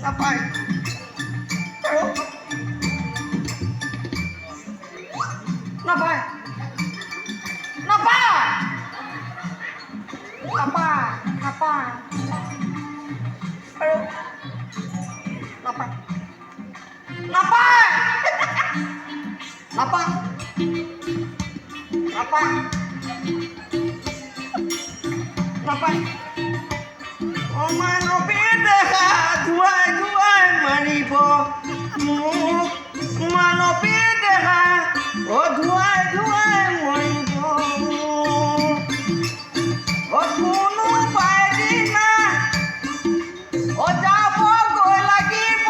নাপায় আৰু নাপায় নাপায় নাপায় নাপায় আৰু নাপায় নাপায় নাপায় নাপায় নাপায় মানৱী দেখা ধুৱাই ধুৱাই মাৰিব মোক মানৱী দেখা ধুৱাই ধুৱাই মৰিব কোনো পাইদিনা যাব গৈ লাগিব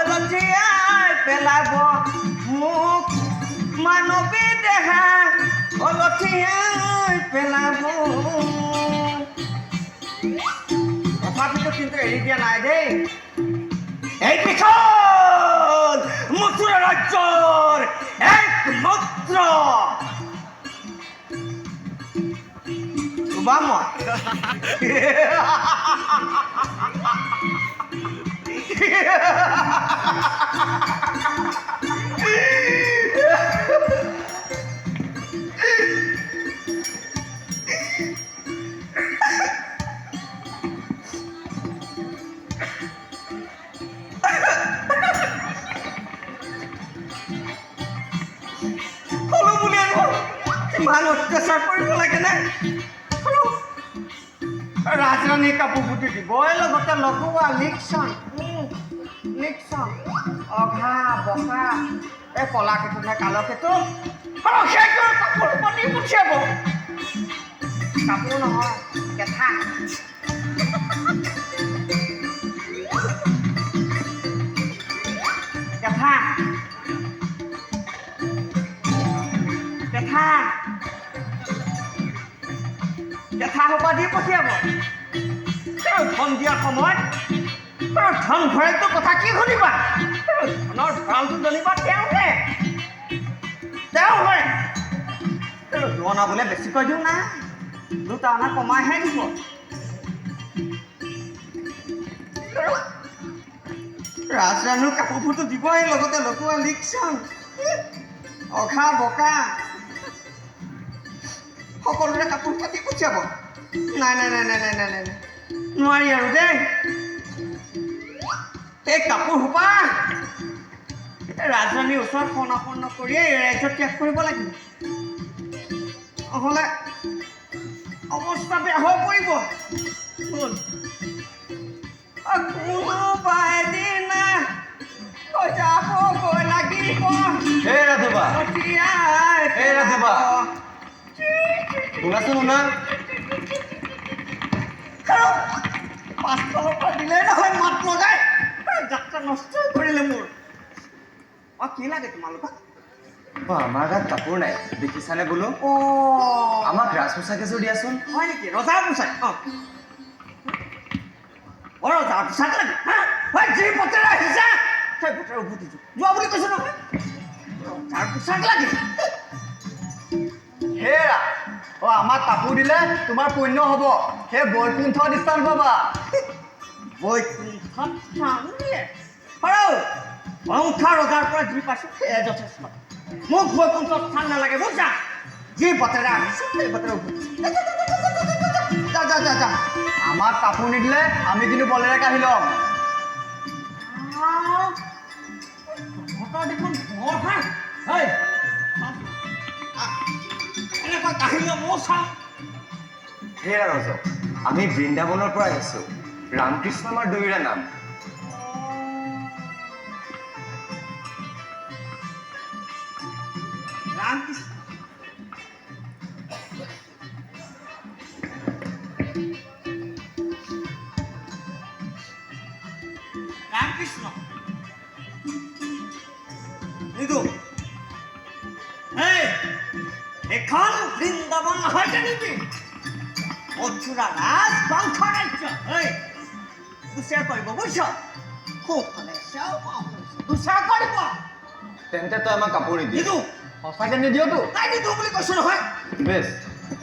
লঠিয়াই পেলাব মোক মানৱী দেখা লঠিয়াই পেলাব তথাপিতো কিন্তু এৰি দিয়া নাই দেই এই পিছত মথুৰা ৰাজ্যৰ একমাত্ৰ মই ইমান অত্যাচাৰ কৰিব লাগেনে ৰাজৰাণীৰ কাপোৰ পুতি দিবই লগতে লগোৱা লিকচন অঘা বকা এই কলা কেতু নে কালো কেতু সেইটো কাপোৰ পাতি পঠিয়াব কাপোৰ নহয় কেঁথা কেঁথা কেঁথা কেঁথা সোপা দি পঠিয়াব ধন দিয়াৰ সময়ত ধন ভঁৰালটোৰ কথা কি শুনিবা ধনৰ ভঁৰালটো জানিবা তেওঁহে অনা বোলে বেছিকৈ দিওঁ না দুটা অনা কমাইহে দিব ৰাজৰাণীৰ কাপোৰবোৰতো দিবই লগতে লগোৱা লিকচন অঘা বকা সকলোৰে কাপোৰ পাতি পঠিয়াব নাই নোৱাৰি আৰু দেই এই কাপোৰ সোপা ৰাজধানীৰ ওচৰত সনাপন্ন কৰিয়ে এই ৰাজ্যত ত্যাগ কৰিব লাগিব নহ'লে অৱস্থা বেয়া হৈ পৰিব কোনোবাই দিনা যাব গৈ লাগিব শুনাচোন পাঁচফালৰ পৰা দিলেই নহয় মাত লগাই যাত্ৰা নষ্ট কৰিলে মোৰ কি লাগে তোমালোকক আমাৰ গাত কাপোৰ নাই দেখিছানে বোলো আমাক ৰাজপোছাক এযোৰ দিয়াচোন হয় নেকি ৰজাৰ পোছাক ৰজাৰ পোছাক লাগে যি পথেৰে আহিছা সেই পথেৰে উভতি যোৱা বুলি কৈছো নহয় ৰজাৰ পোছাক লাগে হেৰা আমাৰ কাপোৰ দিলে তোমাৰ পুণ্য হ'ব সেই বৈকুণ্ঠ স্থান পাবা বৈকুণ্ঠ স্থান দিয়ে সংসাৰ ৰজাৰ পৰা যি পাইছো সেয়াই যথেষ্ট মোক বৈকুণ্ঠ স্থান নালাগে বুজা যি পথেৰে আহিছো সেই পথেৰে উভতি যা আমাক কাপোৰ নিদিলে আমি কিন্তু বলেৰে কাঢ়ি ল'ম দেখোন এনেকুৱা কাহিনী মোৰ চাওঁ হেৰা ৰজ আমি বৃন্দাবনৰ পৰা আহিছো ৰামকৃষ্ণ আমাৰ দুয়োৰে নাম ৰামকৃষ্ণ নিদু এখন বৃন্দাবন নহয় জানিবি মথুৰা ৰাজ বংশ ৰাজ্য দুচেৰ কৰিব বুজিছ সোঁফালে দুচেৰ কৰিব তেন্তে তই আমাক কাপোৰ নিদিয় নিদু সঁচাকে নিদিয়তো নাই নিদু বুলি কৈছো নহয় বেছ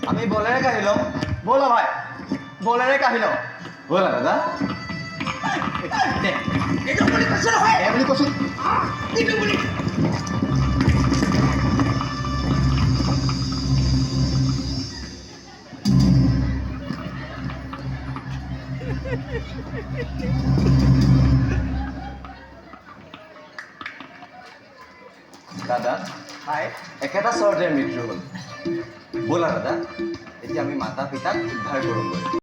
আমি বলেৰে কাঢ়ি লওঁ ব'লা ভাই বলেৰে কাঢ়ি লওঁ ব'লা দাদা এইটো বুলি কৈছে নহয় এই বুলি কৈছোঁ এইটো বুলি দাদা হাই একেটা চৰতে মৃত্যু হ'ল ব'লা দাদা এতিয়া আমি মাতা পিতাক উদ্ধাৰ কৰোঁগৈ